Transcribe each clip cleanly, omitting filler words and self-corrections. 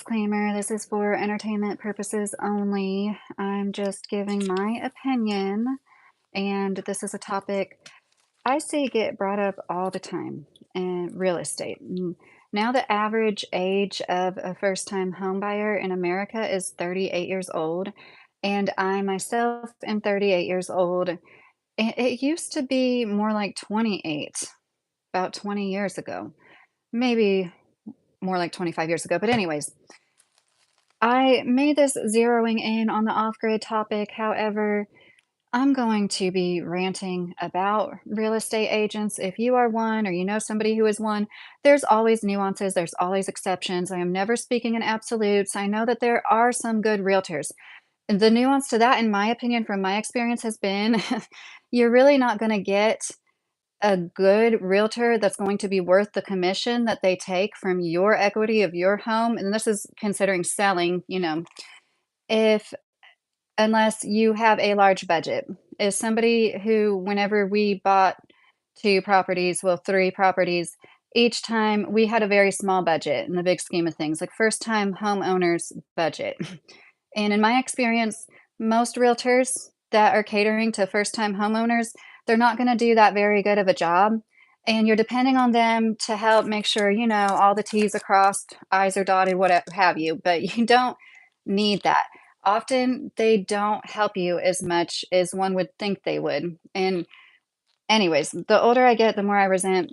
Disclaimer, this is for entertainment purposes only. I'm just giving my opinion, and this is a topic I see get brought up all the time in real estate. Now, the average age of a first-time home buyer in America is 38 years old, and I myself am 38 years old. It used to be more like 28, about 20 years ago, maybe more like 25 years ago. But anyways, I made this zeroing in on the off-grid topic. However, I'm going to be ranting about real estate agents. If you are one or you know somebody who is one, there's always nuances, there's always exceptions. I am never speaking in absolutes. I know that there are some good realtors. And the nuance to that, in my opinion, from my experience, has been you're really not going to get a good realtor that's going to be worth the commission that they take from your equity of your home. And this is considering selling, if unless you have a large budget. Is somebody who, whenever we bought 2 properties, well, 3 properties, each time we had a very small budget in the big scheme of things, like first-time homeowners budget. And in my experience, most realtors that are catering to first-time homeowners, they're not gonna do that very good of a job, and you're depending on them to help make sure, all the T's are crossed, I's are dotted, what have you, but you don't need that. Often, they don't help you as much as one would think they would, and anyways, the older I get, the more I resent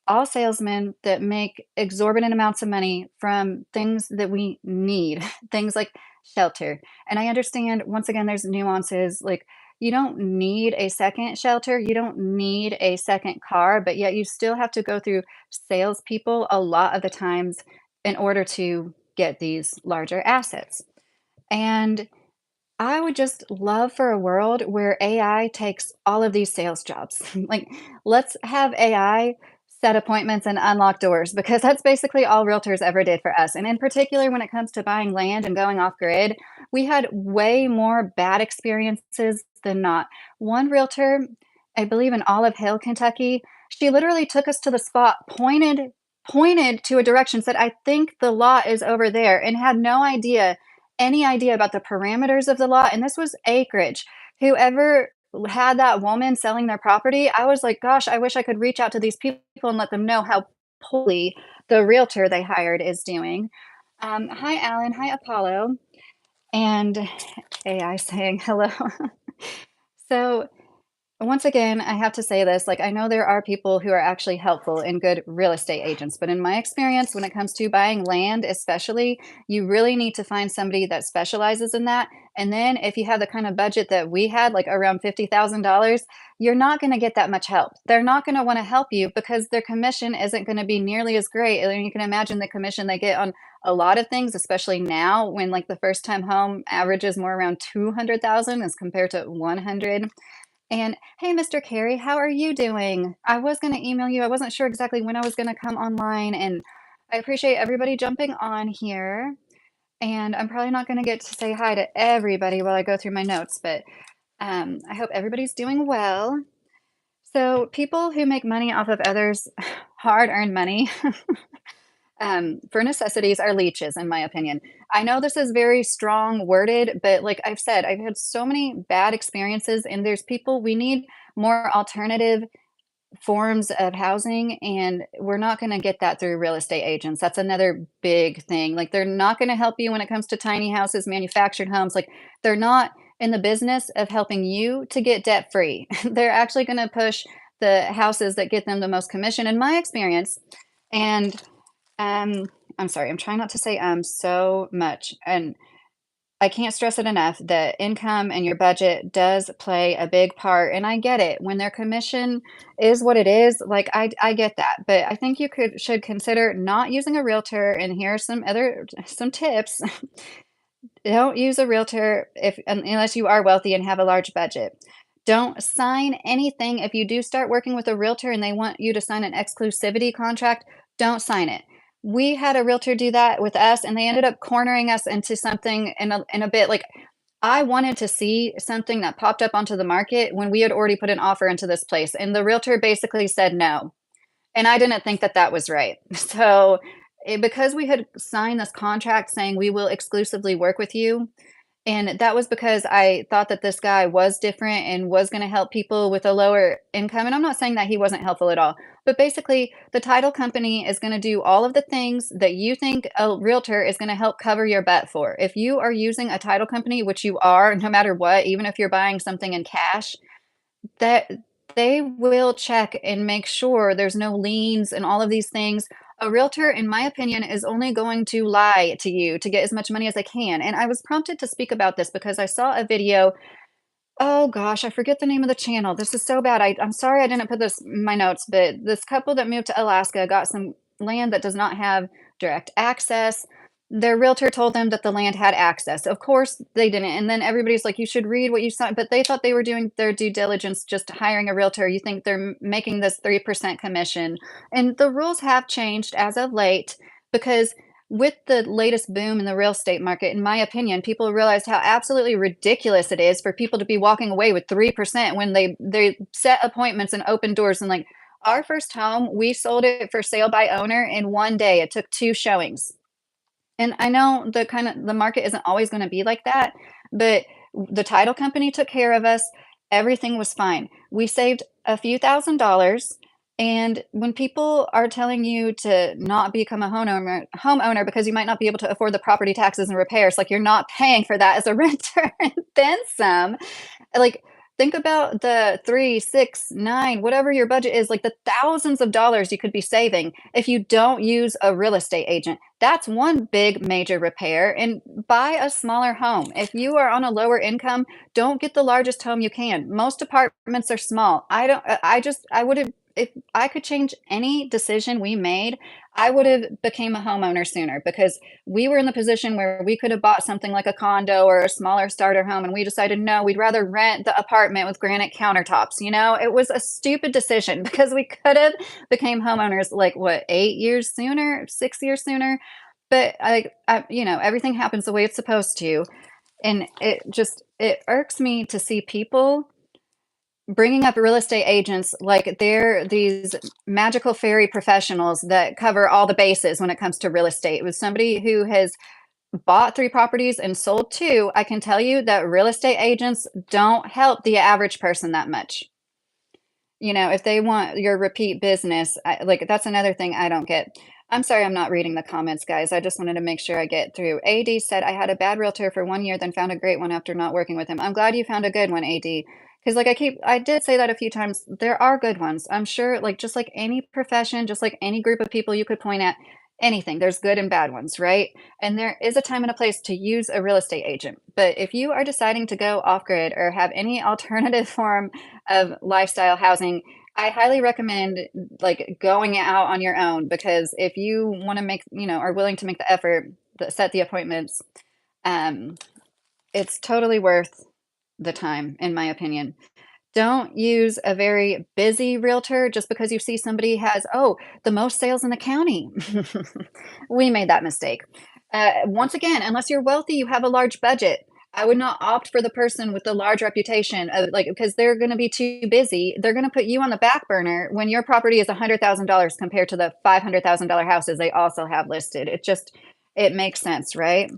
all salesmen that make exorbitant amounts of money from things that we need, things like shelter. And I understand, once again, there's nuances. Like, you don't need a second shelter, you don't need a second car, but yet you still have to go through salespeople a lot of the times in order to get these larger assets. And I would just love for a world where AI takes all of these sales jobs. Like, let's have AI set appointments and unlock doors because that's basically all realtors ever did for us. And in particular, when it comes to buying land and going off grid, we had way more bad experiences than not. One realtor, I believe in Olive Hill, Kentucky, she literally took us to the spot, pointed to a direction, said, I think the lot is over there, and had no idea any idea about the parameters of the lot, and this was acreage. Whoever had that woman selling their property, I was like, "Gosh, I wish I could reach out to these people and let them know how poorly the realtor they hired is doing." Hi, Alan. Hi, Apollo. And AI saying hello. So, once again, I have to say this, like, I know there are people who are actually helpful and good real estate agents, but in my experience, when it comes to buying land, especially, you really need to find somebody that specializes in that. And then if you have the kind of budget that we had, like around $50,000, you're not going to get that much help. They're not going to want to help you because their commission isn't going to be nearly as great. And you can imagine the commission they get on a lot of things, especially now when like the first time home averages more around 200,000 as compared to 100. And hey, Mr. Carey, how are you doing? I was going to email you. I wasn't sure exactly when I was going to come online, and I appreciate everybody jumping on here. And I'm probably not going to get to say hi to everybody while I go through my notes, but I hope everybody's doing well. So, people who make money off of others' hard earned money for necessities are leeches, in my opinion. I know this is very strong worded, but like I've said, I've had so many bad experiences, and there's people we need more alternative forms of housing, and we're not going to get that through real estate agents. That's another big thing. Like, they're not going to help you when it comes to tiny houses, manufactured homes. Like, they're not in the business of helping you to get debt free. They're actually going to push the houses that get them the most commission, in my experience. And um, I'm sorry, I'm trying not to say so much. And I can't stress it enough that income and your budget does play a big part. And I get it. When their commission is what it is, like I get that. But I think you should consider not using a realtor. And here are some tips. Don't use a realtor if unless you are wealthy and have a large budget. Don't sign anything if you do start working with a realtor and they want you to sign an exclusivity contract, don't sign it. We had a realtor do that with us, and they ended up cornering us into something in a bit. Like, I wanted to see something that popped up onto the market when we had already put an offer into this place, and the realtor basically said no. And I didn't think that that was right. So, because we had signed this contract saying we will exclusively work with you, and that was because I thought that this guy was different and was gonna help people with a lower income, and I'm not saying that he wasn't helpful at all, but basically, the title company is gonna do all of the things that you think a realtor is gonna help cover your butt for. If you are using a title company, which you are, no matter what, even if you're buying something in cash, that they will check and make sure there's no liens and all of these things. A realtor, in my opinion, is only going to lie to you to get as much money as they can. And I was prompted to speak about this because I saw a video. Oh gosh, I forget the name of the channel. This is so bad. I'm sorry I didn't put this in my notes, but this couple that moved to Alaska got some land that does not have direct access. Their realtor told them that the land had access. Of course, they didn't. And then everybody's like, you should read what you signed. But they thought they were doing their due diligence just hiring a realtor. You think they're making this 3% commission. And the rules have changed as of late because with the latest boom in the real estate market, in my opinion, people realized how absolutely ridiculous it is for people to be walking away with 3% when they set appointments and open doors. And like our first home, we sold it for sale by owner in one day. It took two showings. And I know the market isn't always gonna be like that, but the title company took care of us. Everything was fine. We saved a few $1,000s, and when people are telling you to not become a homeowner because you might not be able to afford the property taxes and repairs, like, you're not paying for that as a renter and then some, like, think about the 3, 6, 9, whatever your budget is, like the thousands of dollars you could be saving if you don't use a real estate agent. That's one big major repair. And buy a smaller home. If you are on a lower income, don't get the largest home you can. Most apartments are small. I don't, I would have, if I could change any decision we made, I would have became a homeowner sooner because we were in the position where we could have bought something like a condo or a smaller starter home, and we decided no, we'd rather rent the apartment with granite countertops. It was a stupid decision because we could have became homeowners like what, 8 years sooner, 6 years sooner. But everything happens the way it's supposed to, and it irks me to see people bringing up real estate agents like they're these magical fairy professionals that cover all the bases when it comes to real estate. With somebody who has bought 3 properties and sold 2, I can tell you that real estate agents don't help the average person that much. If they want your repeat business, that's another thing I don't get. I'm sorry I'm not reading the comments, guys. I just wanted to make sure I get through. AD said, I had a bad realtor for 1 year, then found a great one after not working with him. I'm glad you found a good one, AD. Because I did say that a few times. There are good ones. I'm sure, like, just like any profession, just like any group of people you could point at, anything, there's good and bad ones, right? And there is a time and a place to use a real estate agent. But if you are deciding to go off grid or have any alternative form of lifestyle housing, I highly recommend like going out on your own because if you want to are willing to make the effort, set the appointments, um, it's totally worth the time, in my opinion. Don't use a very busy realtor just because you see somebody has, oh, the most sales in the county. We made that mistake. Once again, unless you're wealthy, you have a large budget. I would not opt for the person with the large reputation of like because they're going to be too busy. They're going to put you on the back burner when your property is $100,000 compared to the $500,000 houses they also have listed. It makes sense, right?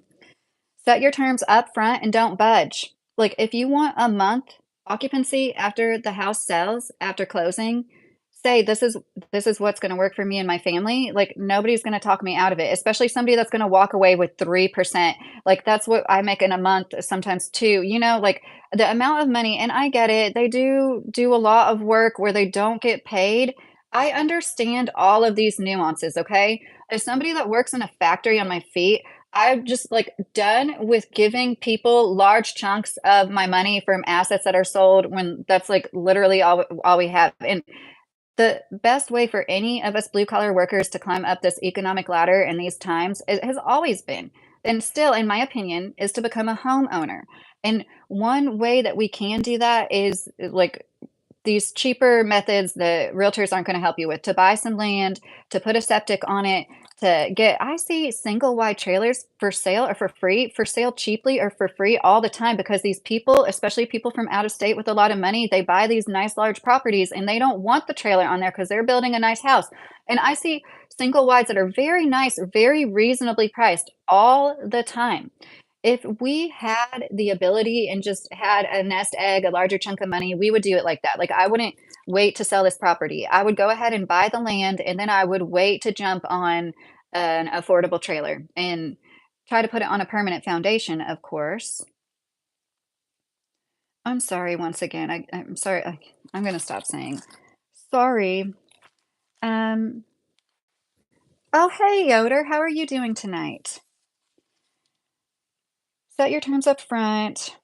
Set your terms up front and don't budge. Like, if you want a month occupancy after the house sells, after closing, say, "This is what's gonna work for me and my family." Like, nobody's gonna talk me out of it, especially somebody that's gonna walk away with 3%. Like, that's what I make in a month, sometimes 2, like, the amount of money and I get it, they do a lot of work where they don't get paid. I understand all of these nuances, okay? As somebody that works in a factory on my feet, I'm just like done with giving people large chunks of my money from assets that are sold when that's like literally all we have. And the best way for any of us blue collar workers to climb up this economic ladder in these times it has always been, and still, in my opinion, is to become a homeowner. And one way that we can do that is like these cheaper methods that realtors aren't going to help you with to buy some land, to put a septic on it. to get I see single wide trailers for sale or for free, for sale cheaply or for free all the time because these people, especially people from out of state with a lot of money, they buy these nice large properties and they don't want the trailer on there because they're building a nice house. And I see single wides that are very nice, very reasonably priced all the time. If we had the ability and just had a nest egg, a larger chunk of money, we would do it like that. Like, I wouldn't wait to sell this property. I would go ahead and buy the land, and then I would wait to jump on an affordable trailer and try to put it on a permanent foundation, of course. I'm sorry once again. I'm sorry. I'm going to stop saying sorry. Um, oh, hey, Yoder. How are you doing tonight? Set your terms up front.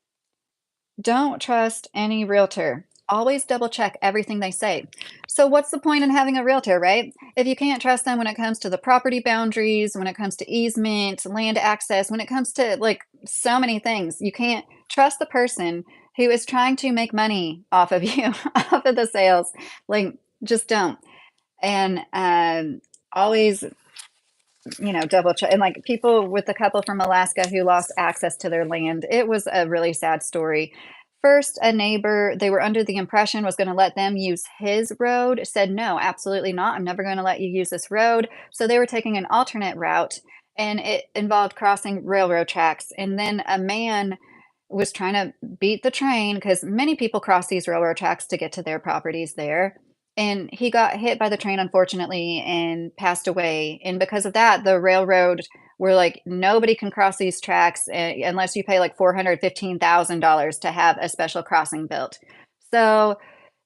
Don't trust any realtor. Always double check everything they say. So, what's the point in having a realtor, right? If you can't trust them when it comes to the property boundaries, when it comes to easement, land access, when it comes to like so many things, you can't trust the person who is trying to make money off of you, off of the sales. Like, just don't. And always double check. And like people with the couple from Alaska who lost access to their land, it was a really sad story. First, a neighbor, they were under the impression was going to let them use his road, said, no, absolutely not. I'm never going to let you use this road. So they were taking an alternate route and it involved crossing railroad tracks. And then a man was trying to beat the train because many people cross these railroad tracks to get to their properties there. And he got hit by the train, unfortunately, and passed away. And because of that, the railroad were like, nobody can cross these tracks unless you pay like $415,000 to have a special crossing built. So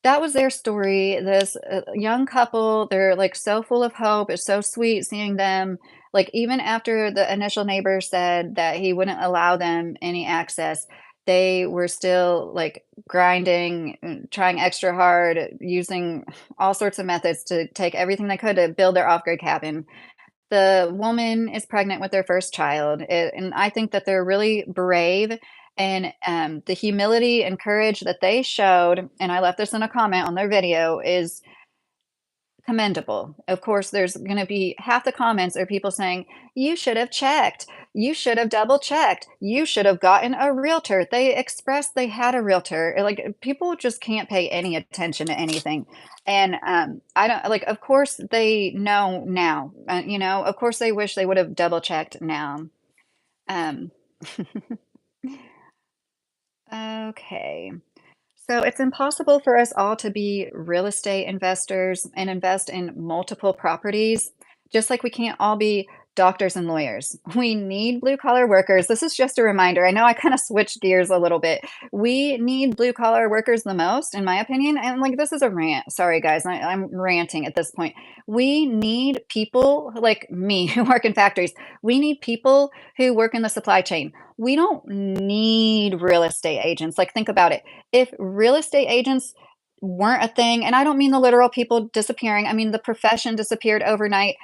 that was their story. This young couple, they're like so full of hope. It's so sweet seeing them. Like, even after the initial neighbor said that he wouldn't allow them any access, they were still like grinding, trying extra hard, using all sorts of methods to take everything they could to build their off-grid cabin. The woman is pregnant with their first child, and I think that they're really brave, and, the humility and courage that they showed, and I left this in a comment on their video, is commendable. Of course, there's gonna be half the comments are people saying, "You should have checked. You should have double checked. You should have gotten a realtor." They expressed they had a realtor. Like, people just can't pay any attention to anything. And, I don't like, of course, they know now, of course, they wish they would have double checked now. Um, okay. So it's impossible for us all to be real estate investors and invest in multiple properties, just like we can't all be doctors and lawyers. We need blue collar workers. This is just a reminder. I know I kind of switched gears a little bit. We need blue collar workers the most, in my opinion. And like, this is a rant. Sorry, guys. I'm ranting at this point. We need people like me who work in factories. We need people who work in the supply chain. We don't need real estate agents. Like, think about it. If real estate agents weren't a thing, and I don't mean the literal people disappearing, I mean the profession disappeared overnight,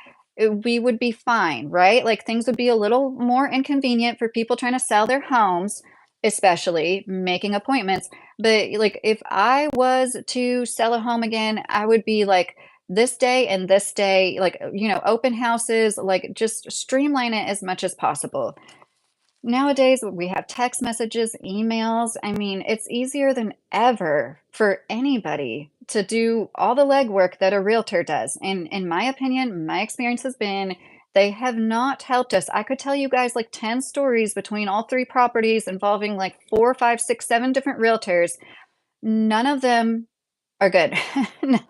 we would be fine, right? Like, things would be a little more inconvenient for people trying to sell their homes, especially making appointments. But like, if I was to sell a home again, I would be like, this day, like, open houses, like, just streamline it as much as possible. Nowadays, we have text messages, emails. I mean, it's easier than ever for anybody to do all the legwork that a realtor does. And in my opinion, my experience has been they have not helped us. I could tell you guys like 10 stories between all three properties involving like four, five, six, seven different realtors. None of them are good.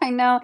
I know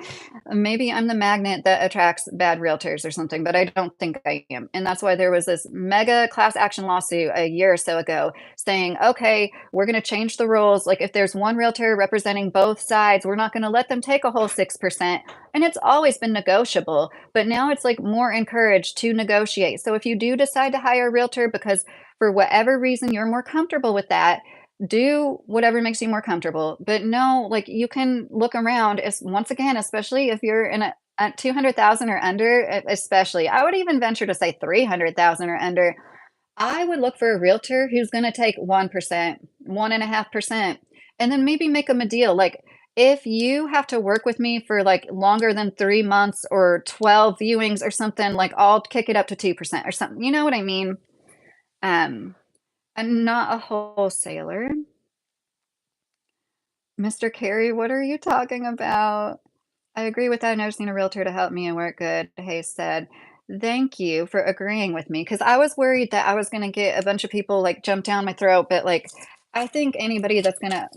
maybe I'm the magnet that attracts bad realtors or something, but I don't think I am. And that's why there was this mega class action lawsuit a year or so ago saying, okay, we're going to change the rules. Like, if there's one realtor representing both sides, we're not going to let them take a whole 6%. And it's always been negotiable, but now it's like more encouraged to negotiate. So if you do decide to hire a realtor because for whatever reason you're more comfortable with that, do whatever makes you more comfortable. But no, like, you can look around as once again, especially if you're in a 200,000 or under, especially. I would even venture to say 300,000 or under. I would look for a realtor who's going to take 1%, 1.5%, and then maybe make them a deal. Like, if you have to work with me for, like, longer than 3 months or 12 viewings or something, like, I'll kick it up to 2% or something, you know what I mean? Um, I'm not a wholesaler. Mr. Carey, what are you talking about? I agree with that. I've never seen a realtor to help me and work good, Hayes said. Thank you for agreeing with me because I was worried that I was gonna get a bunch of people, like, jump down my throat, but, like, I think anybody that's gonna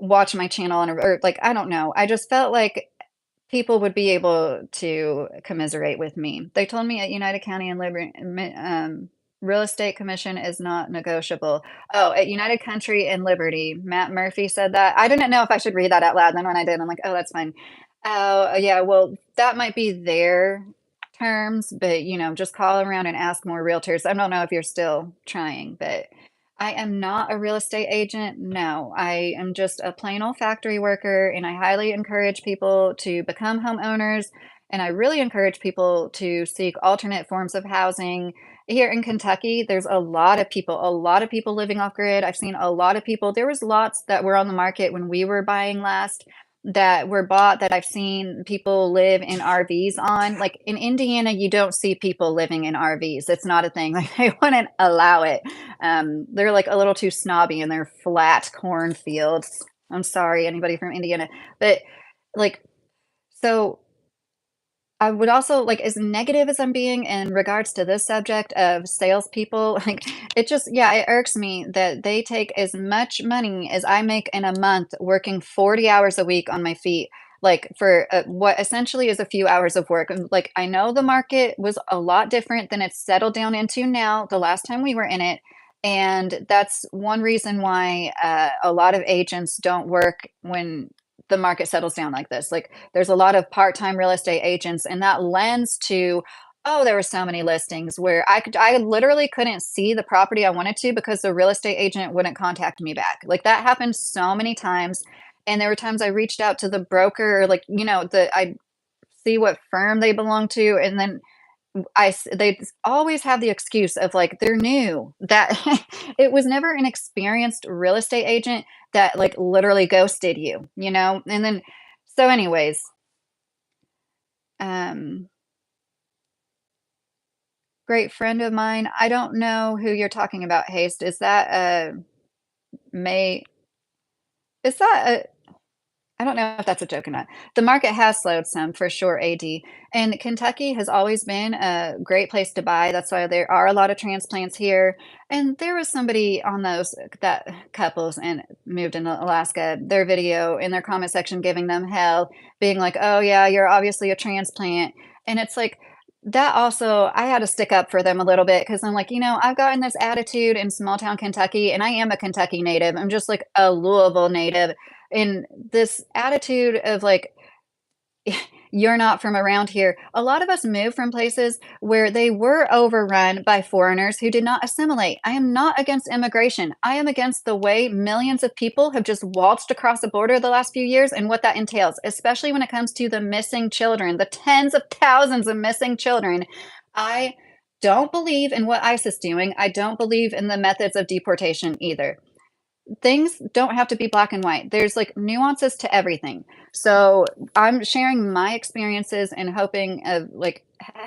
watch my channel and or, like, I don't know, I just felt like people would be able to commiserate with me. They told me at United County and real estate commission is not negotiable. Oh, at United Country and Liberty, Matt Murphy said that. I didn't know if I should read that out loud. Then when I did, I'm like, oh, that's fine. Oh, yeah. Well, that might be their terms, but just call around and ask more realtors. I don't know if you're still trying, but I am not a real estate agent. No, I am just a plain old factory worker, and I highly encourage people to become homeowners. And I really encourage people to seek alternate forms of housing. Here in Kentucky, there's a lot of people living off grid. I've seen a lot of people. There was lots that were on the market when we were buying last that were bought that I've seen people live in RVs on. Like in Indiana, you don't see people living in RVs. It's not a thing. Like they wouldn't allow it. They're like a little too snobby in their flat cornfields. I'm sorry, anybody from Indiana, but like, so I would also like, as negative as I'm being in regards to this subject of salespeople, like it just, yeah, it irks me that they take as much money as I make in a month working 40 hours a week on my feet, like for what essentially is a few hours of work. And like, I know the market was a lot different than it's settled down into now, the last time we were in it. And that's one reason why a lot of agents don't work when the market settles down like this. Like, there's a lot of part-time real estate agents, and that lends to, oh, there were so many listings where I literally couldn't see the property I wanted to because the real estate agent wouldn't contact me back. Like that happened so many times. And there were times I reached out to the broker, like, I see what firm they belong to, and then they always have the excuse of like they're new. That it was never an experienced real estate agent that like literally ghosted you, And then so anyways, um great friend of mine. I don't know who you're talking about, Haste. Is that May is that I don't know if that's a joke or not. The market has slowed some for sure, AD. And Kentucky has always been a great place to buy. That's why there are a lot of transplants here. And there was somebody on those that couples and moved in Alaska, their video in their comment section giving them hell, being like, "Oh yeah, you're obviously a transplant." And it's like that also I had to stick up for them a little bit because I'm like, I've gotten this attitude in small town Kentucky, and I am a Kentucky native. I'm just like a Louisville native and this attitude of like, you're not from around here. A lot of us move from places where they were overrun by foreigners who did not assimilate. I am not against immigration. I am against the way millions of people have just waltzed across the border the last few years and what that entails, especially when it comes to the missing children, the tens of thousands of missing children. I don't believe in what ICE is doing. I don't believe in the methods of deportation either. Things don't have to be black and white. There's like nuances to everything. So I'm sharing my experiences and hoping of like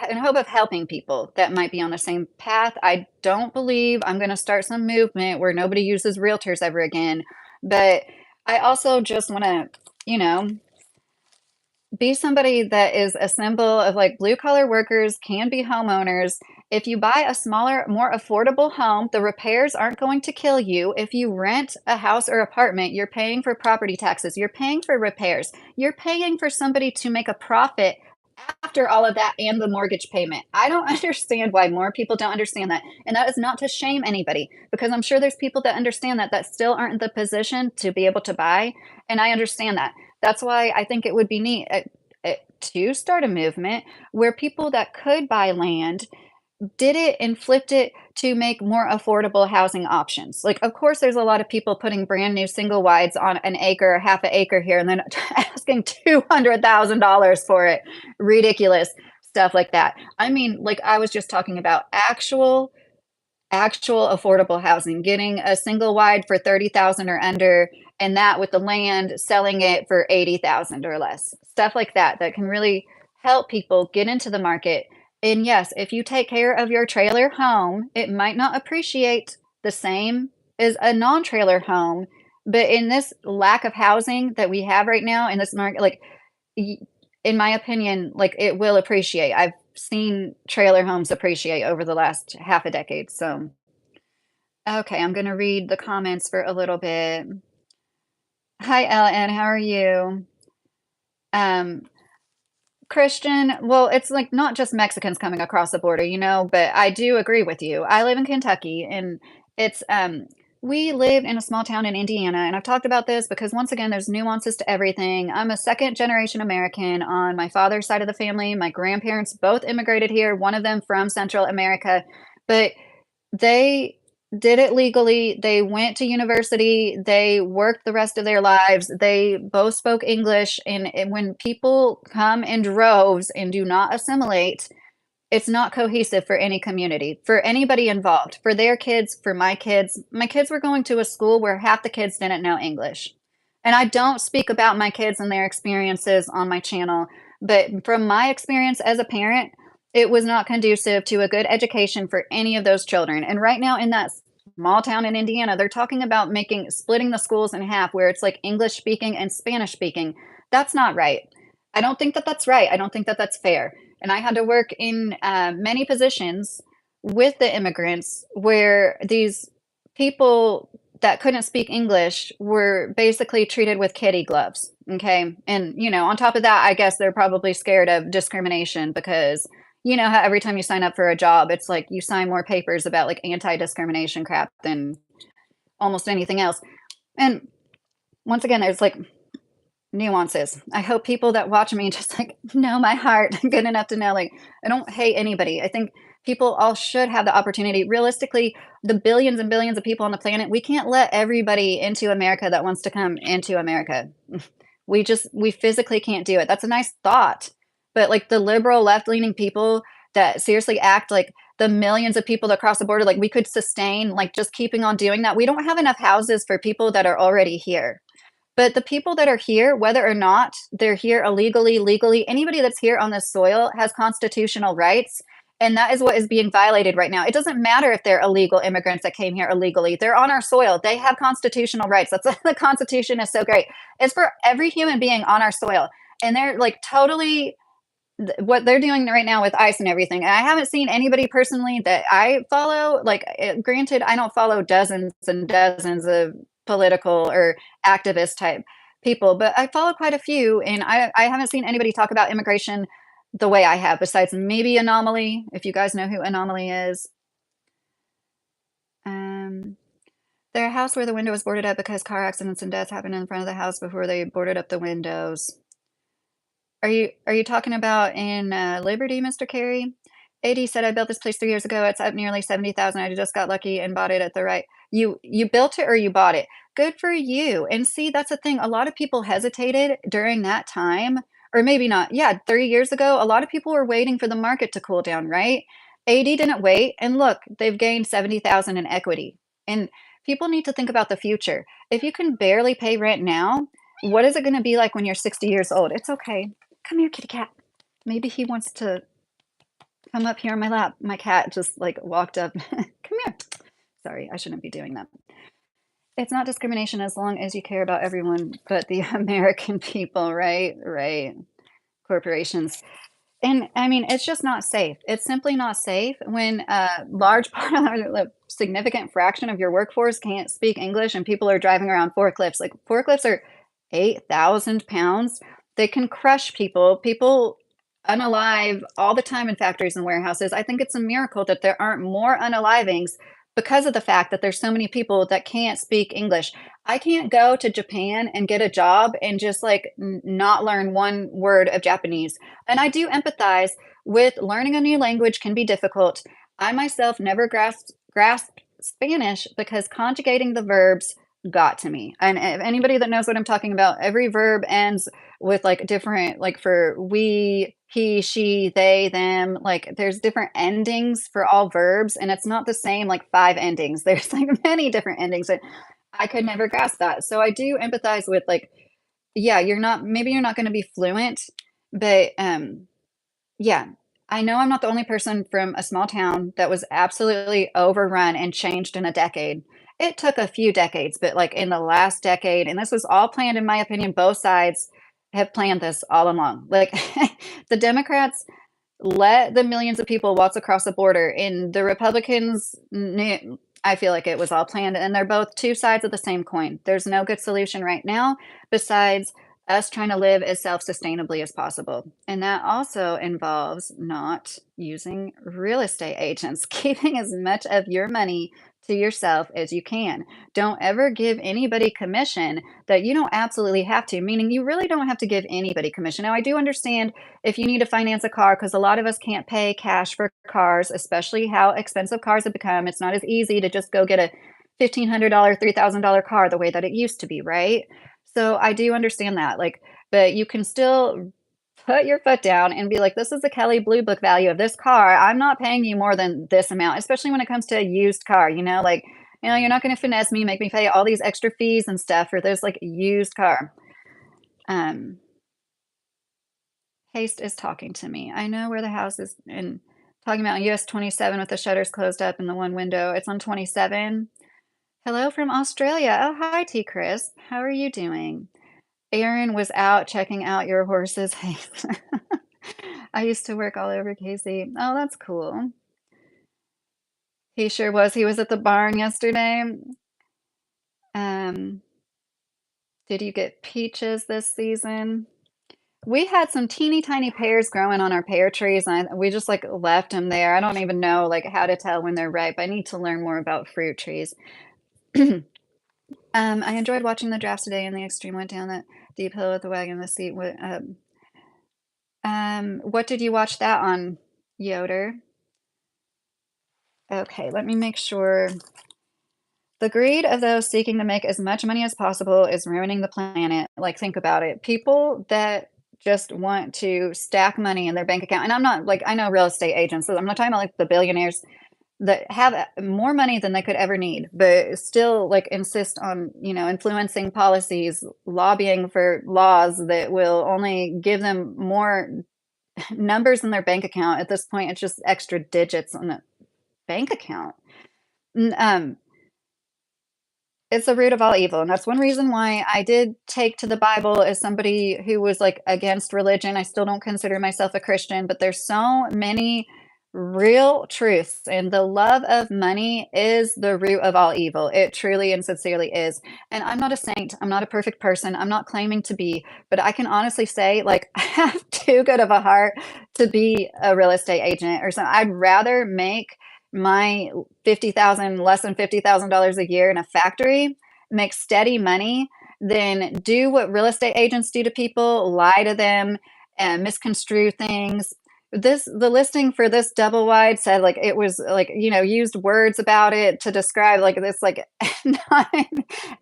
in hope of helping people that might be on the same path. I don't believe I'm going to start some movement where nobody uses realtors ever again. But I also just want to, you know, be somebody that is a symbol of like blue collar workers can be homeowners. If you buy a smaller, more affordable home, the repairs aren't going to kill you. If you rent a house or apartment, you're paying for property taxes, you're paying for repairs, you're paying for somebody to make a profit after all of that and the mortgage payment. I don't understand why more people don't understand that. And that is not to shame anybody because I'm sure there's people that understand that still aren't in the position to be able to buy. And I understand that. That's why I think it would be neat to start a movement where people that could buy land did it and flipped it to make more affordable housing options. Like, of course, there's a lot of people putting brand new single wides on an acre, half an acre here, and then asking $200,000 for it. Ridiculous stuff like that. I mean, like I was just talking about actual affordable housing, getting a single wide for 30,000 or under and that with the land selling it for 80,000 or less. Stuff like that that can really help people get into the market. And yes, if you take care of your trailer home, it might not appreciate the same as a non-trailer home, but in this lack of housing that we have right now in this market, like, y in my opinion, like, it will appreciate. I've seen trailer homes appreciate over the last half a decade, so okay, I'm gonna read the comments for a little bit. Hi, Ellen, how are you? Um, Christian, well, it's like not just Mexicans coming across the border, but I do agree with you. I live in Kentucky and it's we live in a small town in Indiana, and I've talked about this because once again there's nuances to everything. I'm a second generation American on my father's side of the family. My grandparents both immigrated here, one of them from Central America, but they did it legally. They went to university. They worked the rest of their lives. They both spoke English. And when people come in droves and do not assimilate, it's not cohesive for any community, for anybody involved, for their kids, for my kids. My kids were going to a school where half the kids didn't know English. And I don't speak about my kids and their experiences on my channel, but from my experience as a parent, it was not conducive to a good education for any of those children. And right now in that small town in Indiana, they're talking about making splitting the schools in half where it's like English speaking and Spanish speaking. That's not right. I don't think that that's right. I don't think that that's fair. And I had to work in many positions with the immigrants where these people that couldn't speak English were basically treated with kitty gloves. Okay. And, on top of that, I guess they're probably scared of discrimination because you know how every time you sign up for a job, it's like you sign more papers about like anti discrimination crap than almost anything else. And once again, there's like nuances. I hope people that watch me just like know my heart good enough to know like I don't hate anybody. I think people all should have the opportunity. Realistically, the billions and billions of people on the planet, we can't let everybody into America that wants to come into America. We physically can't do it. That's a nice thought. But like the liberal left-leaning people that seriously act like the millions of people that cross the border, like we could sustain like just keeping on doing that. We don't have enough houses for people that are already here. But the people that are here, whether or not they're here illegally, legally, anybody that's here on this soil has constitutional rights. And that is what is being violated right now. It doesn't matter if they're illegal immigrants that came here illegally. They're on our soil. They have constitutional rights. That's why the Constitution is so great. It's for every human being on our soil. And they're like totally what they're doing right now with ICE and everything. And I haven't seen anybody personally that I follow. Like, granted, I don't follow dozens and dozens of political or activist type people, but I follow quite a few. And I haven't seen anybody talk about immigration the way I have, besides maybe Anomaly. If you guys know who Anomaly is, um, their house where the window was boarded up because car accidents and deaths happened in front of the house before they boarded up the windows. Are you talking about in, Liberty, Mr. Carey? AD said, "I built this place 3 years ago. It's up nearly 70,000. I just got lucky and bought it at the right." You built it or you bought it? Good for you. And see, that's the thing. A lot of people hesitated during that time, or maybe not. Yeah, 3 years ago, a lot of people were waiting for the market to cool down, right? AD didn't wait, and look, they've gained 70,000 in equity. And people need to think about the future. If you can barely pay rent now, what is it gonna be like when you're 60 years old? It's okay. Come here, kitty cat. Maybe he wants to come up here on my lap. My cat just like walked up. Come here. Sorry, I shouldn't be doing that. It's not discrimination as long as you care about everyone but the American people, right? Right. Corporations. And I mean, it's just not safe. It's simply not safe when a large part of a significant fraction of your workforce can't speak English and people are driving around forklifts. Like forklifts are 8,000 pounds. They can crush people. People unalive all the time in factories and warehouses. I think it's a miracle that there aren't more unalivings because of the fact that there's so many people that can't speak English. I can't go to Japan and get a job and just like not learn one word of Japanese. And I do empathize with learning a new language can be difficult. I myself never grasped Spanish because conjugating the verbs got to me. And if anybody that knows what I'm talking about, every verb ends with like different, like for we, he, she, they, them, like there's different endings for all verbs, and it's not the same like 5 endings. There's like many different endings. I could never grasp that. So I do empathize with, like, yeah, you're not gonna be fluent, but, yeah. I know I'm not the only person from a small town that was absolutely overrun and changed in a decade. It took a few decades, but, like, in the last decade, and this was all planned, in my opinion, both sides have planned this all along. Like, the Democrats let the millions of people waltz across the border, and the Republicans knew. I feel like it was all planned, and they're both two sides of the same coin. There's no good solution right now besides us trying to live as self-sustainably as possible. And that also involves not using real estate agents, keeping as much of your money to yourself as you can. Don't ever give anybody commission that you don't absolutely have to, meaning you really don't have to give anybody commission. Now, I do understand if you need to finance a car, because a lot of us can't pay cash for cars, especially how expensive cars have become. It's not as easy to just go get a $1,500, $3,000 car the way that it used to be, right? So I do understand that. Like, but you can still put your foot down and be like, this is the Kelly Blue Book value of this car. I'm not paying you more than this amount, especially when it comes to a used car, like, you're not going to finesse me, make me pay all these extra fees and stuff for this like used car. Um, Haste is talking to me. I know where the house is and talking about US 27 with the shutters closed up in the one window. It's on 27. Hello from Australia. Oh, hi, T. Chris. How are you doing? Aaron was out checking out your horses. I used to work all over Casey. Oh, that's cool. He sure was. He was at the barn yesterday. Um, did you get peaches this season? We had some teeny tiny pears growing on our pear trees, and we just like left them there. I don't even know like how to tell when they're ripe. I need to learn more about fruit trees. I enjoyed watching the drafts today, and the extreme went down that deep hill with the wagon. The seat. What did you watch that on, Yoder? Okay, let me make sure. The greed of those seeking to make as much money as possible is ruining the planet. Like, think about it. People that just want to stack money in their bank account, and I'm not like, I know real estate agents, so I'm not talking about like the billionaires that have more money than they could ever need, but still like insist on, influencing policies, lobbying for laws that will only give them more numbers in their bank account. At this point, it's just extra digits on a bank account. N- Um, It's the root of all evil, and that's one reason why I did take to the Bible as somebody who was, like, against religion. I still don't consider myself a Christian, but there's so many real truths, and the love of money is the root of all evil. It truly and sincerely is, and I'm not a saint, I'm not a perfect person, I'm not claiming to be, but I can honestly say, like, I have too good of a heart to be a real estate agent or something. I'd rather make my 50,000 less than $50,000 a year in a factory, make steady money, then do what real estate agents do to people, lie to them and misconstrue things. The listing for this double wide said like it was like, used words about it to describe like this like not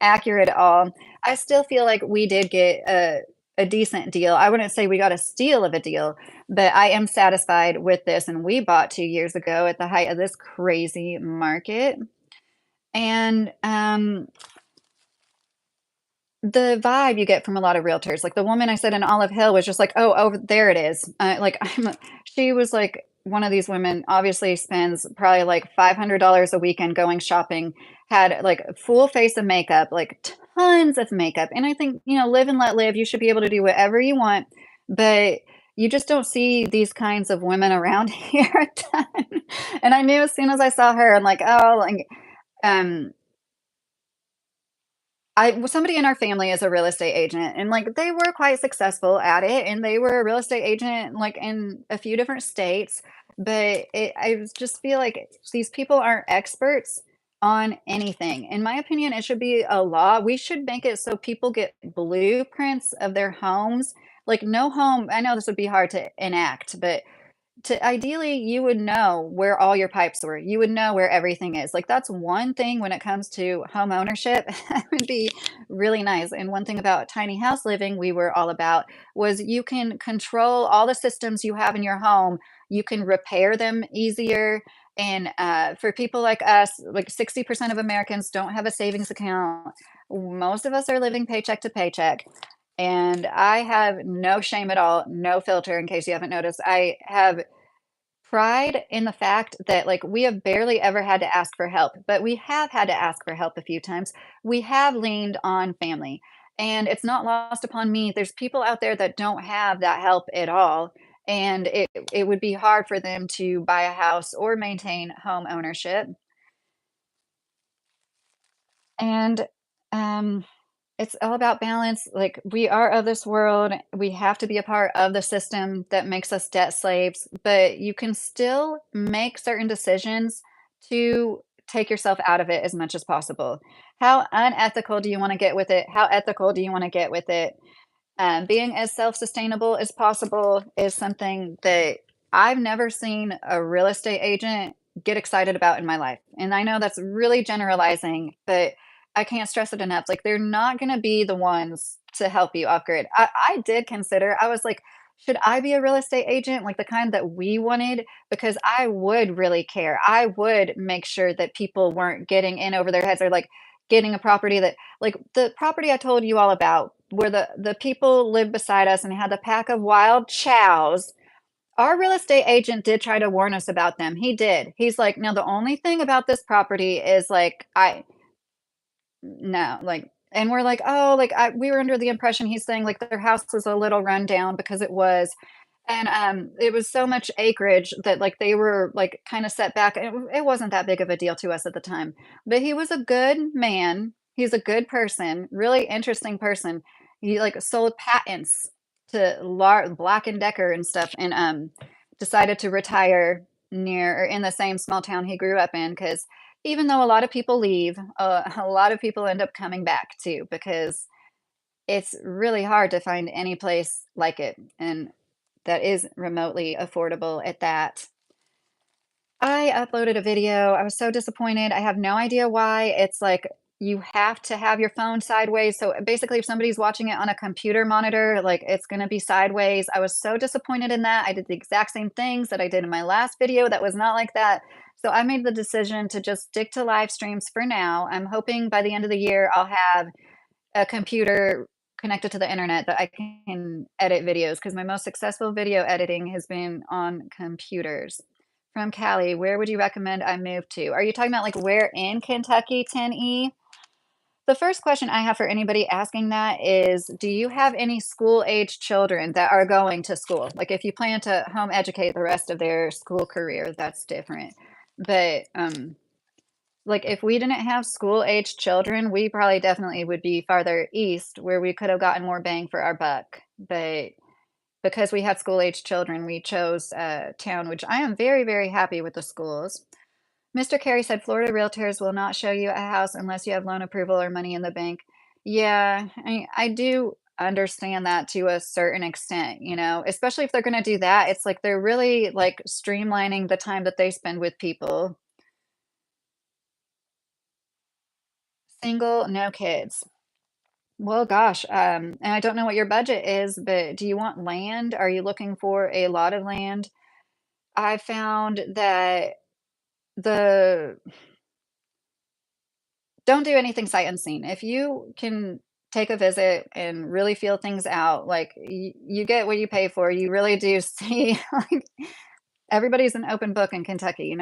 accurate at all. I still feel like we did get a decent deal. I wouldn't say we got a steal of a deal, but I am satisfied with this, and we bought 2 years ago at the height of this crazy market, and, the vibe you get from a lot of realtors, like the woman I said in Olive Hill was just like, "Oh, over there it is." Like, she was like one of these women, obviously spends probably like $500 a weekend going shopping, had like a full face of makeup, like tons of makeup. And I think, live and let live. You should be able to do whatever you want, but you just don't see these kinds of women around here a ton. And I knew as soon as I saw her, I'm like, oh, like, um, somebody in our family is a real estate agent, and, like, they were quite successful at it, and they were a real estate agent, like, in a few different states, but I just feel like these people aren't experts on anything. In my opinion, it should be a law. We should make it so people get blueprints of their homes. Like, no home I know this would be hard to enact, but to ideally, you would know where all your pipes were. You would know where everything is. Like, that's one thing when it comes to home ownership, that would be really nice. And one thing about tiny house living we were all about was you can control all the systems you have in your home. You can repair them easier. And for people like us, like 60% of Americans don't have a savings account. Most of us are living paycheck to paycheck. And I have no shame at all, no filter, in case you haven't noticed. I have pride in the fact that, like, we have barely ever had to ask for help, but we have had to ask for help a few times. We have leaned on family, and it's not lost upon me. There's people out there that don't have that help at all, and it would be hard for them to buy a house or maintain home ownership. And, um, it's all about balance. Like, we are of this world. We have to be a part of the system that makes us debt slaves, but you can still make certain decisions to take yourself out of it as much as possible. How unethical do you want to get with it? How ethical do you want to get with it? Being as self-sustainable as possible is something that I've never seen a real estate agent get excited about in my life. And I know that's really generalizing, but I can't stress it enough. Like, they're not going to be the ones to help you upgrade. I did consider, I was like, should I be a real estate agent, like the kind that we wanted? Because I would really care. I would make sure that people weren't getting in over their heads or like getting a property that, like the property I told you all about, where the people lived beside us and had the pack of wild chows. Our real estate agent did try to warn us about them. He did. He's like, "Now the only thing about this property is like I no, like," and we're like, "Oh," like, we were under the impression he's saying, like, their house was a little run down because it was, and, it was so much acreage that, like, they were, like, kinda set back. It wasn't that big of a deal to us at the time, but he was a good man. He's a good person, really interesting person. He, like, sold patents to Black& and Decker and stuff, and, decided to retire near or in the same small town he grew up in. Because even though a lot of people leave, a lot of people end up coming back too, because it's really hard to find any place like it, and that is remotely affordable at that. I uploaded a video. I was so disappointed. I have no idea why. It's like you have to have your phone sideways. So basically, if somebody's watching it on a computer monitor, like it's going to be sideways. I was so disappointed in that. I did the exact same things that I did in my last video that was not like that. So I made the decision to just stick to live streams for now. I'm hoping by the end of the year, I'll have a computer connected to the internet that I can edit videos, because my most successful video editing has been on computers. From Cali, where would you recommend I move to? Are you talking about like where in Kentucky, 10E? The first question I have for anybody asking that is, do you have any school age children that are going to school? Like if you plan to home educate the rest of their school career, that's different. But like, if we didn't have school-aged children, we probably definitely would be farther east where we could have gotten more bang for our buck, but because we had school-aged children, we chose a town, which I am very, very happy with the schools. Mr. Carey said, "Florida realtors will not show you a house unless you have loan approval or money in the bank." Yeah, I do understand that to a certain extent, especially if they're gonna do that, it's like they're really, like, streamlining the time that they spend with people. Single, no kids. Well, gosh, and I don't know what your budget is, but do you want land? Are you looking for a lot of land? I found that the don't do anything sight unseen. If you can take a visit and really feel things out, like you get what you pay for. You really do see, like, everybody's an open book in Kentucky.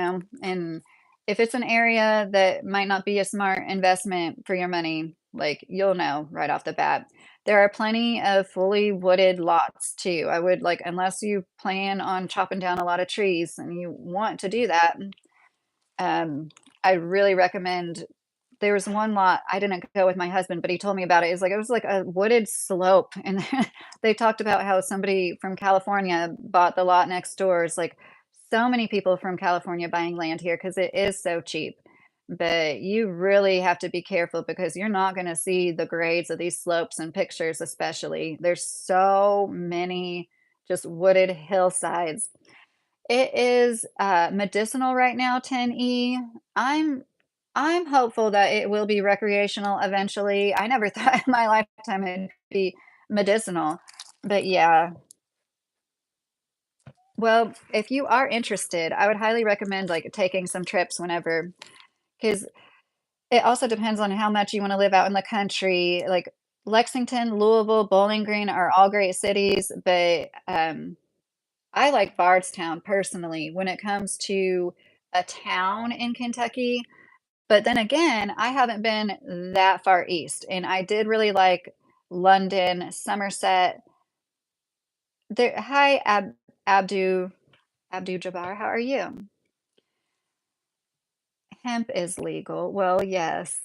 And if it's an area that might not be a smart investment for your money, like you'll know right off the bat. There are plenty of fully wooded lots too. I would like, unless you plan on chopping down a lot of trees and you want to do that, I really recommend. There was one lot, I didn't go with my husband, but he told me about it. It was like a wooded slope, and they talked about how somebody from California bought the lot next door. It's like so many people from California buying land here because it is so cheap. But you really have to be careful because you're not gonna see the grades of these slopes in pictures especially. There's so many just wooded hillsides. It is, medicinal right now, 10E. I'm I'm hopeful that it will be recreational eventually. I never thought in my lifetime it'd be medicinal, but yeah. Well, if you are interested, I would highly recommend, like, taking some trips whenever, because it also depends on how much you wanna live out in the country, like, Lexington, Louisville, Bowling Green are all great cities, but, I like Bardstown personally when it comes to a town in Kentucky, but then again, I haven't been that far east, and I did really like London, Somerset. There Hi, Abdu-Jabbar, how are you? Hemp is legal. Well, yes.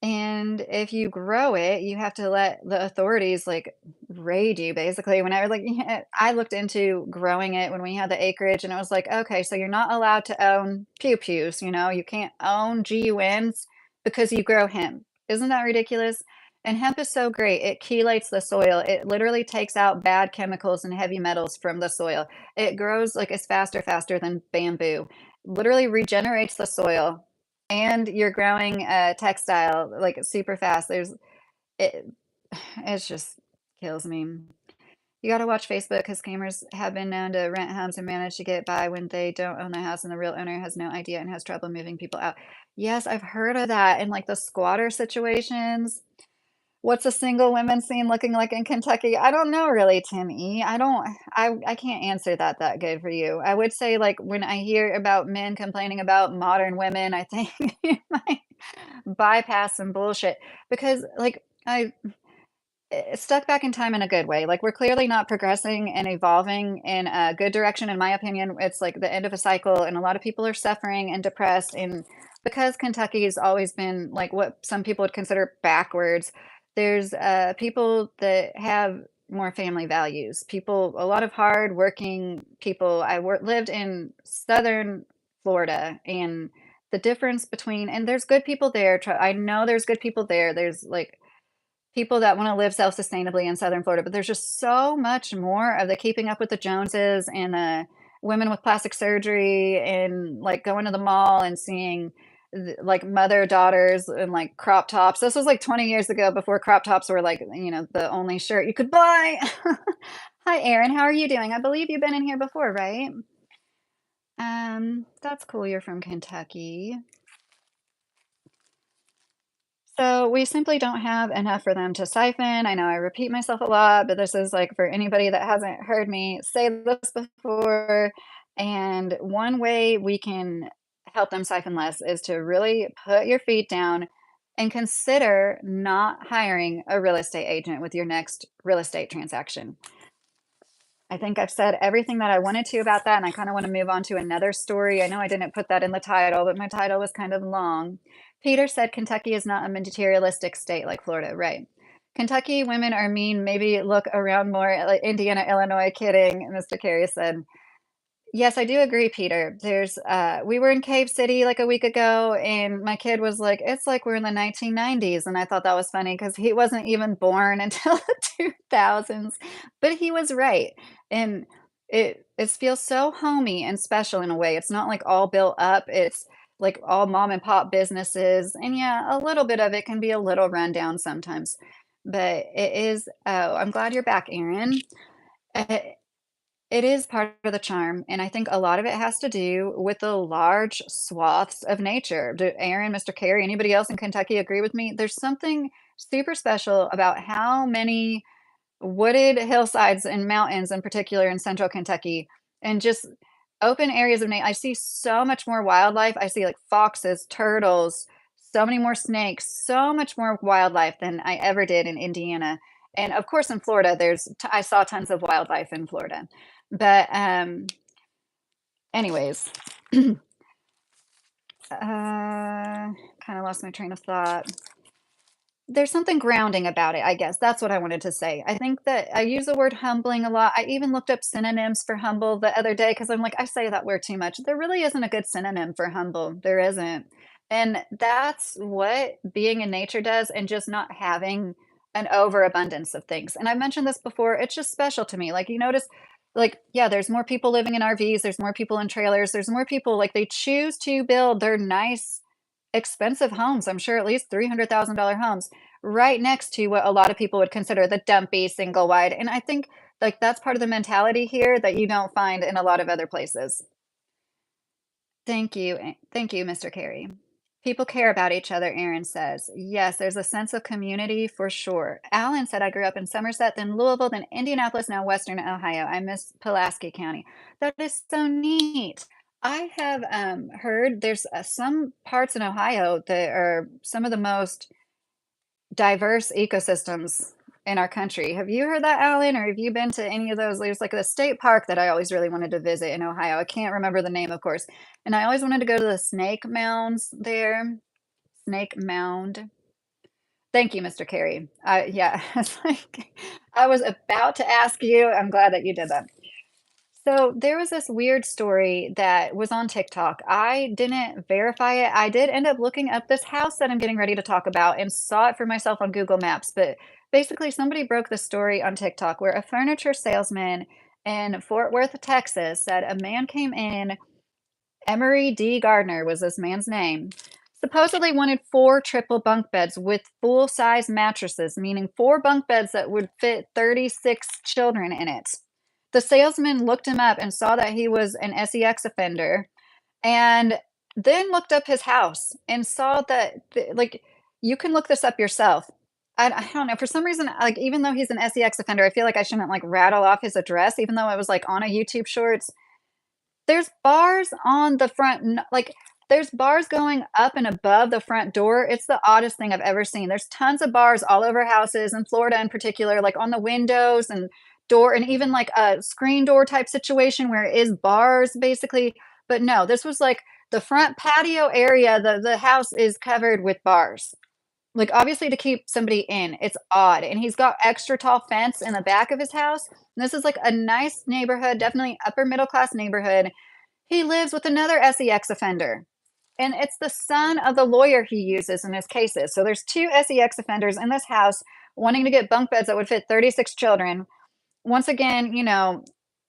And if you grow it, you have to let the authorities, like, raid you basically. When I was like, yeah, I looked into growing it when we had the acreage, and it was like, "Okay, so you're not allowed to own pew-pews, you know? You can't own GUNs because you grow hemp." Isn't that ridiculous? And hemp is so great. It chelates the soil. It literally takes out bad chemicals and heavy metals from the soil. It grows, like, it's faster than bamboo. Literally regenerates the soil, and you're growing a textile, like, super fast. It it's just kills me. You gotta watch Facebook because scammers have been known to rent homes and manage to get by when they don't own the house and the real owner has no idea and has trouble moving people out. Yes, I've heard of that in, like, the squatter situations. What's a single women scene looking like in Kentucky? I don't know really, Timmy. I can't answer that good for you. I would say, like, when I hear about men complaining about modern women, I think you might bypass some bullshit because, like, stuck back in time in a good way. Like, we're clearly not progressing and evolving in a good direction, in my opinion. It's like the end of a cycle, and a lot of people are suffering and depressed. And because Kentucky's always been like what some people would consider backwards, there's people that have more family values. People, a lot of hard working people. Lived in southern Florida, and the difference between, and there's good people there. I know there's good people there. There's like people that wanna live self-sustainably in Southern Florida, but there's just so much more of the keeping up with the Joneses and the women with plastic surgery and, like, going to the mall and seeing like, mother-daughters in, like, crop tops. This was, like, 20 years ago before crop tops were, like, the only shirt you could buy. Hi, Erin, how are you doing? I believe you've been in here before, right? That's cool you're from Kentucky. So we simply don't have enough for them to siphon. I know I repeat myself a lot, but this is like for anybody that hasn't heard me say this before. And one way we can help them siphon less is to really put your feet down and consider not hiring a real estate agent with your next real estate transaction. I think I've said everything that I wanted to about that, and I kinda wanna move on to another story. I know I didn't put that in the title, but my title was kind of long. Peter said Kentucky is not a materialistic state like Florida, right. Kentucky women are mean, maybe look around more like Indiana, Illinois, kidding, Mr. Carey said. Yes, I do agree, Peter. We were in Cave City like a week ago, and my kid was like, "It's like we're in the 1990s," and I thought that was funny because he wasn't even born until the 2000s, but he was right, and it feels so homey and special in a way. It's not like all built up. It's like all mom and pop businesses, and yeah, a little bit of it can be a little rundown sometimes, but it is. Oh, I'm glad you're back, Aaron. Uh, it is part of the charm, and I think a lot of it has to do with the large swaths of nature. Do Aaron, Mr. Carey, anybody else in Kentucky agree with me? There's something super special about how many wooded hillsides and mountains, in particular in central Kentucky, and just open areas of nature. I see so much more wildlife. I see like foxes, turtles, so many more snakes, so much more wildlife than I ever did in Indiana. And of course, in Florida, I saw tons of wildlife in Florida. But anyways, kind of lost my train of thought. There's something grounding about it, I guess. That's what I wanted to say. I think that I use the word humbling a lot. I even looked up synonyms for humble the other day because I'm like, I say that word too much. There really isn't a good synonym for humble. There isn't. And that's what being in nature does, and just not having an overabundance of things. And I mentioned this before, it's just special to me. Like, you notice Like, yeah, there's more people living in RVs, there's more people in trailers, there's more people, like, they choose to build their nice, expensive homes, I'm sure at least $300,000 homes, right next to what a lot of people would consider the dumpy single wide, and I think, like, that's part of the mentality here that you don't find in a lot of other places. Thank you, Mr. Carey. People care about each other, Aaron says. Yes, there's a sense of community for sure. Alan said, I grew up in Somerset, then Louisville, then Indianapolis, now Western Ohio. I miss Pulaski County. That is so neat. I have heard there's some parts in Ohio that are some of the most diverse ecosystems in our country. Have you heard that, Alan, or have you been to any of those? There's like a state park that I always really wanted to visit in Ohio. I can't remember the name, of course. And I always wanted to go to the snake mounds there. Snake mound. Thank you, Mr. Carey. Yeah, it's like I was about to ask you. I'm glad that you did that. So there was this weird story that was on TikTok. I didn't verify it. I did end up looking up this house that I'm getting ready to talk about and saw it for myself on Google Maps. But basically, somebody broke the story on TikTok where a furniture salesman in Fort Worth, Texas said a man came in. Emery D. Gardner was this man's name. Supposedly wanted four triple bunk beds with full size mattresses, meaning four bunk beds that would fit 36 children in it. The salesman looked him up and saw that he was an SEX offender and then looked up his house and saw that, like, you can look this up yourself. I don't know. For some reason, like, even though he's an SEX offender, I feel like I shouldn't like rattle off his address, even though it was like on a YouTube shorts. There's bars on the front n like, there's bars going up and above the front door. It's the oddest thing I've ever seen. There's tons of bars all over houses, in Florida in particular, like, on the windows and door and even, like, a screen door type situation where it is bars, basically, but no, this was, like, the front patio area, the house is covered with bars. Like, obviously to keep somebody in, it's odd, and he's got extra tall fence in the back of his house, and this is, like, a nice neighborhood, definitely upper middle class neighborhood. He lives with another SEX offender, and it's the son of the lawyer he uses in his cases. So there's 2 SEX offenders in this house wanting to get bunk beds that would fit 36 children. Once again,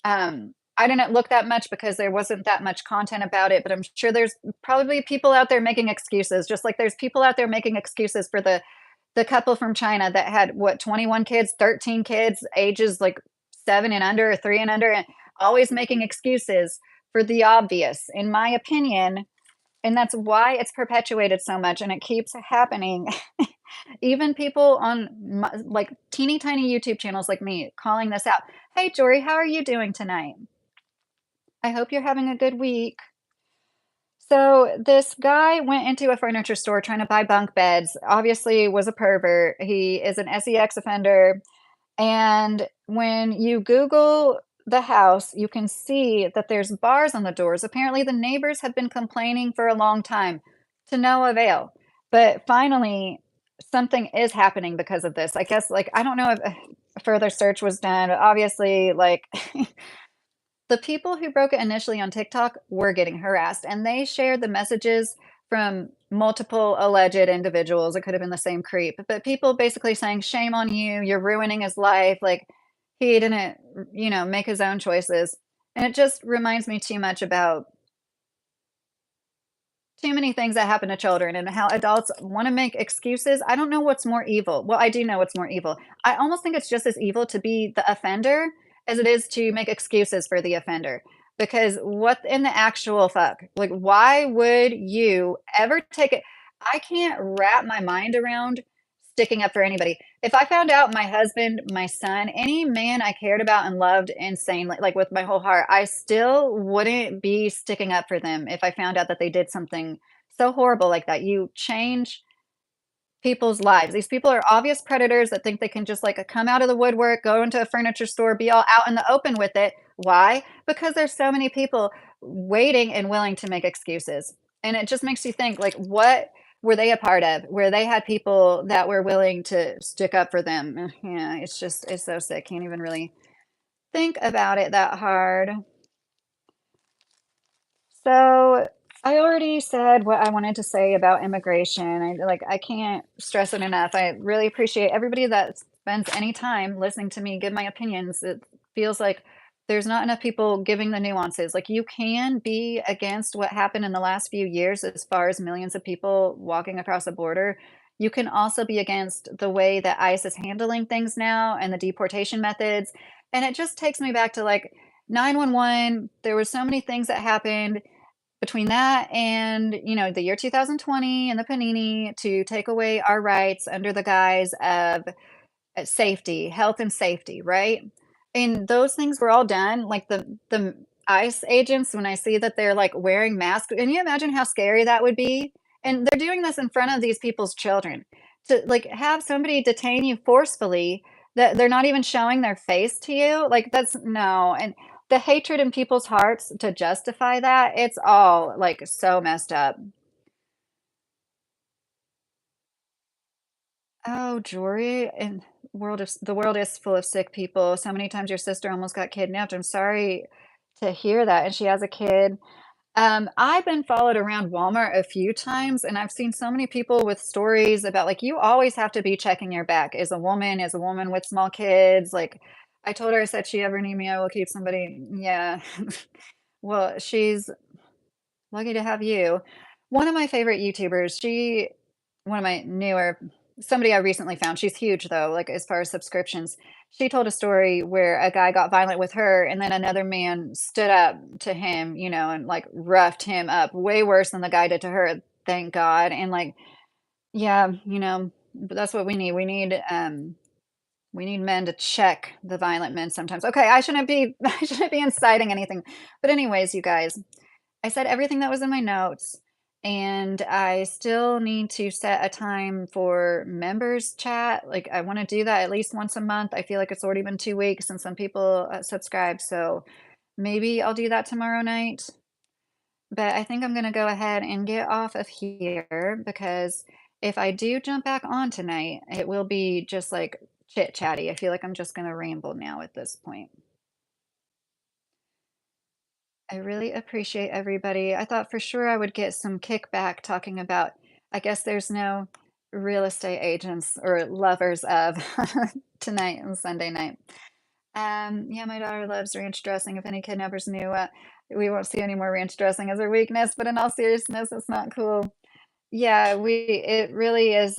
I didn't look that much because there wasn't that much content about it, but I'm sure there's probably people out there making excuses, just like there's people out there making excuses for the couple from China that had what, 21 kids, 13 kids, ages like 7 and under or 3 and under, and always making excuses for the obvious, in my opinion, and that's why it's perpetuated so much and it keeps happening. Even people on like teeny tiny YouTube channels like me calling this out. Hey, Jory, how are you doing tonight? I hope you're having a good week. So this guy went into a furniture store trying to buy bunk beds. Obviously, was a pervert. He is an SEX offender. And when you Google the house, you can see that there's bars on the doors. Apparently, the neighbors have been complaining for a long time to no avail. But finally, something is happening because of this. I guess, like, I don't know if further search was done, but obviously, like, the people who broke it initially on TikTok were getting harassed, and they shared the messages from multiple alleged individuals. It could have been the same creep, but people basically saying, "Shame on you, you're ruining his life." Like, he didn't, make his own choices. And it just reminds me too much about too many things that happen to children and how adults want to make excuses. I don't know what's more evil. Well, I do know what's more evil. I almost think it's just as evil to be the offender as it is to make excuses for the offender. Because what in the actual fuck? Like, why would you ever take it? I can't wrap my mind around sticking up for anybody. If I found out my husband, my son, any man I cared about and loved insanely, like with my whole heart, I still wouldn't be sticking up for them if I found out that they did something so horrible like that. You change people's lives. These people are obvious predators that think they can just like come out of the woodwork, go into a furniture store, be all out in the open with it. Why? Because there's so many people waiting and willing to make excuses. And it just makes you think like what were they a part of? Where they had people that were willing to stick up for them. Yeah, it's so sick. Can't even really think about it that hard. So I already said what I wanted to say about immigration. I can't stress it enough. I really appreciate everybody that spends any time listening to me give my opinions. It feels like there's not enough people giving the nuances. Like, you can be against what happened in the last few years as far as millions of people walking across the border. You can also be against the way that ICE is handling things now and the deportation methods. And it just takes me back to like 911. There were so many things that happened between that and, the year 2020 and the panini to take away our rights under the guise of safety, health and safety, right? And those things were all done, like the ICE agents, when I see that they're like wearing masks, can you imagine how scary that would be? And they're doing this in front of these people's children. To like have somebody detain you forcefully that they're not even showing their face to you, like that's no. And the hatred in people's hearts to justify that, it's all like so messed up. Oh, jewelry and the world is full of sick people. So many times your sister almost got kidnapped. I'm sorry to hear that, and she has a kid. I've been followed around Walmart a few times, and I've seen so many people with stories about like you always have to be checking your back as a woman with small kids. Like I told her, I said, she ever need me, I will keep somebody. Yeah. Well, she's lucky to have you. One of my favorite YouTubers, one of my newer somebody I recently found, she's huge though, like as far as subscriptions. She told a story where a guy got violent with her and then another man stood up to him, and like roughed him up way worse than the guy did to her, thank God. And like, yeah, but that's what we need. We need men to check the violent men sometimes. Okay, I shouldn't be I shouldn't be inciting anything. But anyways, you guys, I said everything that was in my notes, and I still need to set a time for members chat. Like, I want to do that at least once a month. I feel like it's already been 2 weeks and some people subscribe. So maybe I'll do that tomorrow night. But I think I'm going to go ahead and get off of here because if I do jump back on tonight, it will be just like chit chatty. I feel like I'm just going to ramble now at this point. I really appreciate everybody. I thought for sure I would get some kickback talking about, I guess there's no real estate agents or lovers of tonight and Sunday night. Yeah, my daughter loves ranch dressing. If any kidnappers knew, we won't see any more ranch dressing as a weakness, but in all seriousness, it's not cool. Yeah, it really is.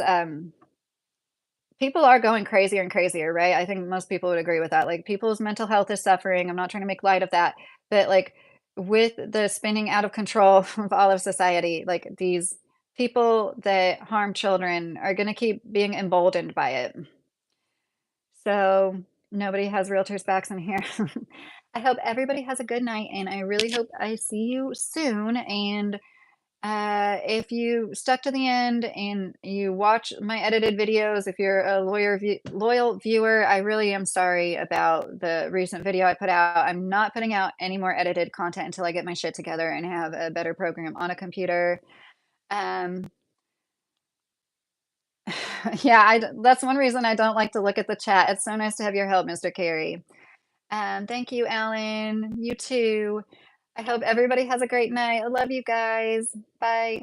People are going crazier and crazier, right? I think most people would agree with that. Like, people's mental health is suffering. I'm not trying to make light of that, but, like, with the spinning out of control of all of society, like, these people that harm children are gonna keep being emboldened by it. So, nobody has realtors' backs in here. I hope everybody has a good night, and I really hope I see you soon, and if you stuck to the end and you watch my edited videos, if you're a loyal viewer, I really am sorry about the recent video I put out. I'm not putting out any more edited content until I get my shit together and have a better program on a computer. Um, yeah, that's one reason I don't like to look at the chat. It's so nice to have your help, Mr. Carey. Thank you, Alan. You too. I hope everybody has a great night. I love you guys. Bye.